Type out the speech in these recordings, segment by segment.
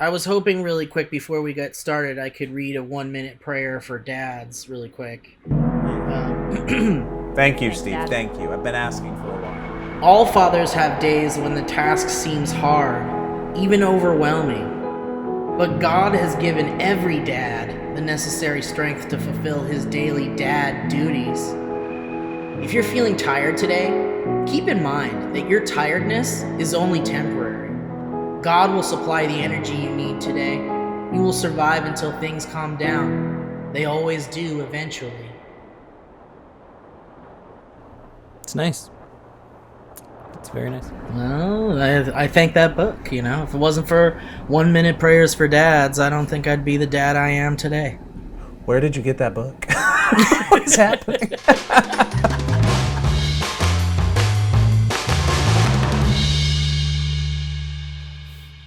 I was hoping really quick before we got started I could read a 1-minute prayer for dads really quick. Thank you, Steve. Thank you. I've been asking for a while. All fathers have days when the task seems hard, even overwhelming. But God has given every dad the necessary strength to fulfill his daily dad duties. If you're feeling tired today, keep in mind that your tiredness is only temporary. God will supply the energy you need today. You will survive until things calm down. They always do eventually. It's nice. It's very nice. Well, I thank that book, you know. If it wasn't for 1-minute prayers for dads, I don't think I'd be the dad I am today. Where did you get that book? What's happening?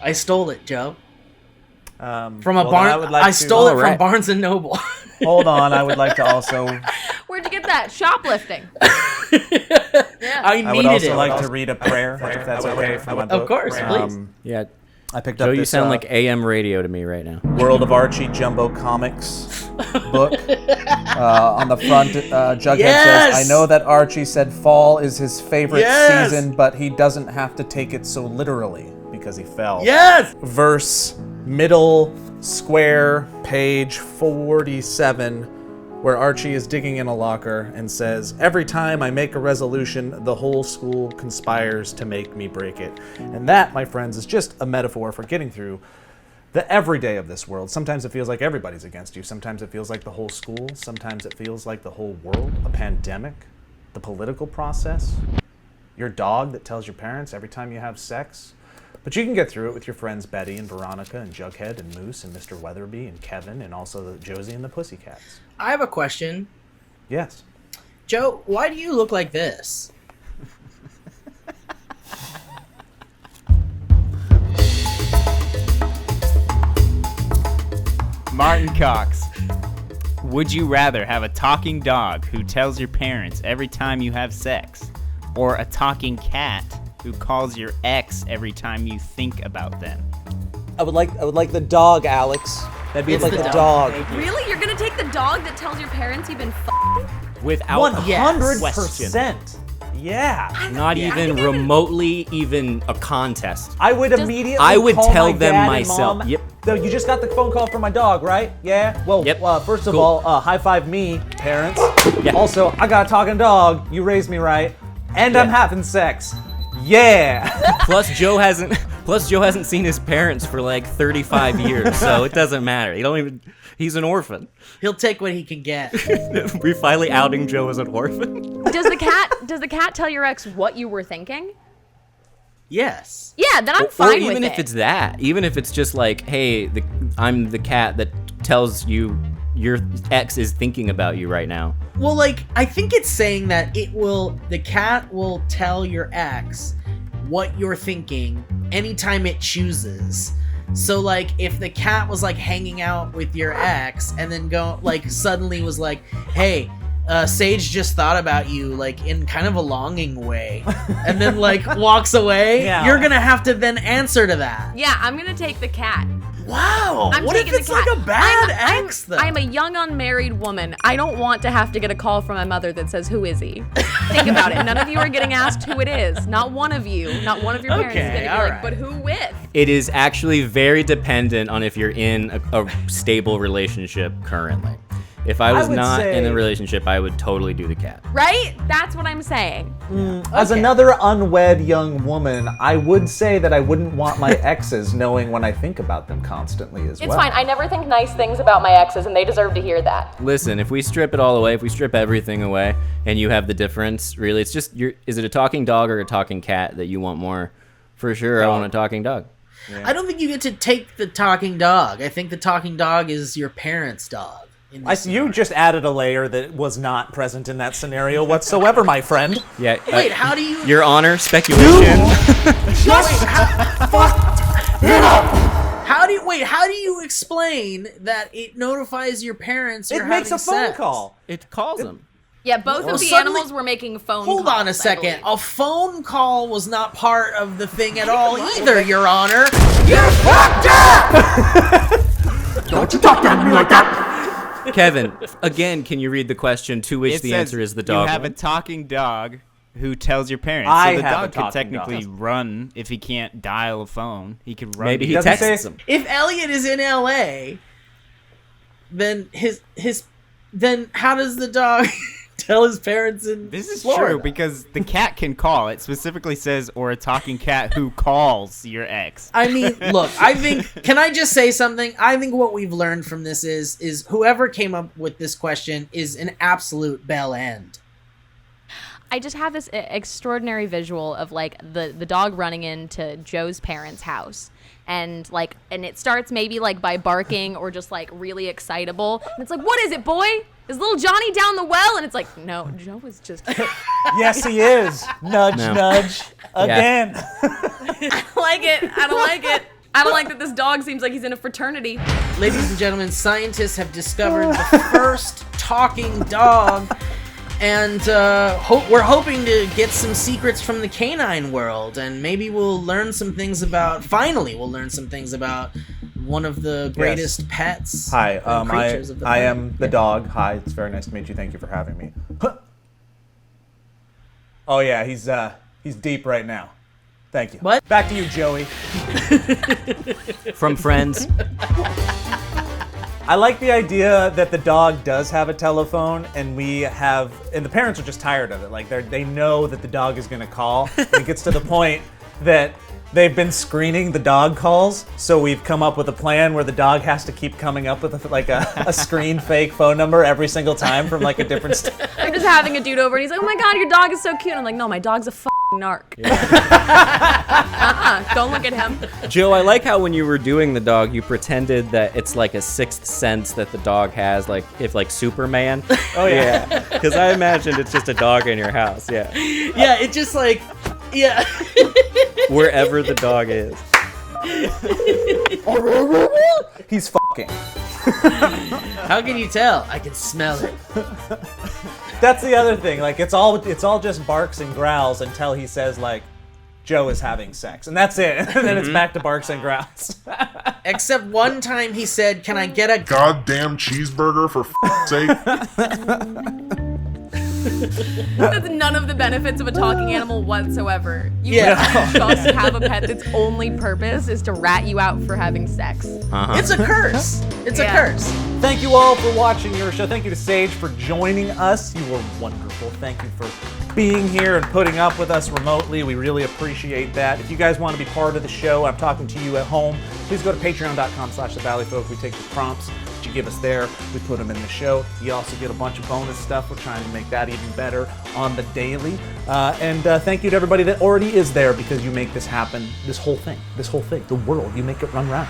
I stole it, Joe. From a well, barn. I stole it from Barnes and Noble. Hold on, I would like to also. Where'd you get that? Shoplifting. Yeah. I would also like to read a prayer, if that's okay. For my book. Of course, please. Yeah. I picked Joe, up this. you sound like AM radio to me right now. World of Archie Jumbo Comics book. On the front, Jughead says, "I know that Archie said fall is his favorite season, but he doesn't have to take it so literally because he fell." Yes! Verse, middle square, page 47, where Archie is digging in a locker and says, "Every time I make a resolution, the whole school conspires to make me break it." And that, my friends, is just a metaphor for getting through the everyday of this world. Sometimes it feels like everybody's against you. Sometimes it feels like the whole school. Sometimes it feels like the whole world, a pandemic, the political process, your dog that tells your parents every time you have sex. But you can get through it with your friends Betty and Veronica and Jughead and Moose and Mr. Weatherby and Kevin and also Josie and the Pussycats. I have a question. Yes. Joe, why do you look like this? Martin Cox, would you rather have a talking dog who tells your parents every time you have sex, or a talking cat who calls your ex every time you think about them? I would like the dog, Alex. That'd be like the dog. Really? You're gonna take the dog that tells your parents you've been f***ing? Without 100%. Yeah. Not even remotely even a contest. I would immediately I would call tell my them dad myself. And mom. Yep. So you just got the phone call from my dog, right? Yeah. Well, first of Cool. all, high five me, parents. Yeah. Also, I got a talking dog. You raised me right, and I'm having sex. Yeah. Plus Joe hasn't seen his parents for like 35 years, so it doesn't matter. He's an orphan. He'll take what he can get. We're finally outing Joe as an orphan. Does the cat tell your ex what you were thinking? Yes. Yeah, then I'm fine with it. Or even if it's that. Even if it's just like, hey, I'm the cat that tells you your ex is thinking about you right now. Well, like, I think it's saying that the cat will tell your ex what you're thinking anytime it chooses. So, like, if the cat was, like, hanging out with your ex and then suddenly was like, hey, Saige just thought about you, like, in kind of a longing way, and then, like, walks away, you're gonna have to then answer to that. Yeah, I'm gonna take the cat. Wow. I'm what if taking it's the cat. like a bad ex, though? I'm a young unmarried woman. I don't want to have to get a call from my mother that says, "Who is he?" Think about it. None of you are getting asked who it is. Not one of you. Not one of your parents is going to be like, "But who with?" It is actually very dependent on if you're in a stable relationship currently. If I was not in a relationship, I would totally do the cat. Right? That's what I'm saying. As another unwed young woman, I would say that I wouldn't want my exes knowing when I think about them constantly as well. It's fine. I never think nice things about my exes, and they deserve to hear that. Listen, if we strip it all away, if we strip everything away, and you have the difference, really, it's just, is it a talking dog or a talking cat that you want more? For sure, I want a talking dog. Yeah. I don't think you get to take the talking dog. I think the talking dog is your parents' dog. You just added a layer that was not present in that scenario whatsoever, my friend. Yeah. Wait, how do you... Your Honor, speculation. How do you explain that it notifies your parents you're having sex? It makes a phone call. It calls them. Yeah, both of the animals were making phone calls. Hold on a second. A phone call was not part of the thing at all either, Your Honor. You're fucked up! Don't you talk to me like that! Kevin, again, can you read the question to which It the says answer is the dog? You have a talking dog who tells your parents. I so the have a dog could talking technically dog. run if he can't dial a phone. He could run. Maybe he doesn't texts say- them. If Elliot is in LA, then then how does the dog tell his parents in This is Florida? true because the cat can call. It specifically says, or a talking cat who calls your ex. I mean, look, I think, can I just say something? I think what we've learned from this is whoever came up with this question is an absolute bell end. I just have this extraordinary visual of like the dog running into Joe's parents' house. And it starts maybe like by barking or just like really excitable. And it's like, what is it, boy? Is little Johnny down the well? And it's like, no, Joe was just. Yes, he is. Nudge, No. nudge. Again. I don't like it. I don't like it. I don't like that this dog seems like he's in a fraternity. Ladies and gentlemen, scientists have discovered the first talking dog. And we're hoping to get some secrets from the canine world, and maybe we'll learn some things about. Finally, we'll learn some things about one of the greatest pets. Hi, and creatures of the I planet. am the dog. Hi, it's very nice to meet you. Thank you for having me. Huh. Oh yeah, he's deep right now. Thank you. What? Back to you, Joey. From Friends. I like the idea that the dog does have a telephone, and the parents are just tired of it. Like they know that the dog is gonna call. And it gets to the point that they've been screening the dog calls, so we've come up with a plan where the dog has to keep coming up with a screen fake phone number every single time from like a different state. I'm just having a dude over and he's like, oh my God, your dog is so cute. I'm like, no, my dog's a narc. Don't look at him. Joe, I like how when you were doing the dog, you pretended that it's like a sixth sense that the dog has, like if like Superman. Oh yeah. Because I imagined it's just a dog in your house. Yeah. Yeah, it just like, yeah. Wherever the dog is. He's fucking. How can you tell? I can smell it. That's the other thing. Like it's all just barks and growls until he says like Joe is having sex, and that's it. And then it's back to barks and growls. Except one time he said, "Can I get a Goddamn cheeseburger for sake." That's none of the benefits of a talking animal whatsoever. You Yeah. just have a pet that's only purpose is to rat you out for having sex. It's a curse. It's a Yeah. curse." Thank you all for watching your show. Thank you to Saige for joining us. You were wonderful. Thank you for being here and putting up with us remotely. We really appreciate that. If you guys want to be part of the show, I'm talking to you at home, please go to patreon.com/thevalleyfolk. We take the prompts that you give us there, we put them in the show. You also get a bunch of bonus stuff. We're trying to make that even better on the daily. And thank you to everybody that already is there, because you make this happen, this whole thing, the world. You make it run round.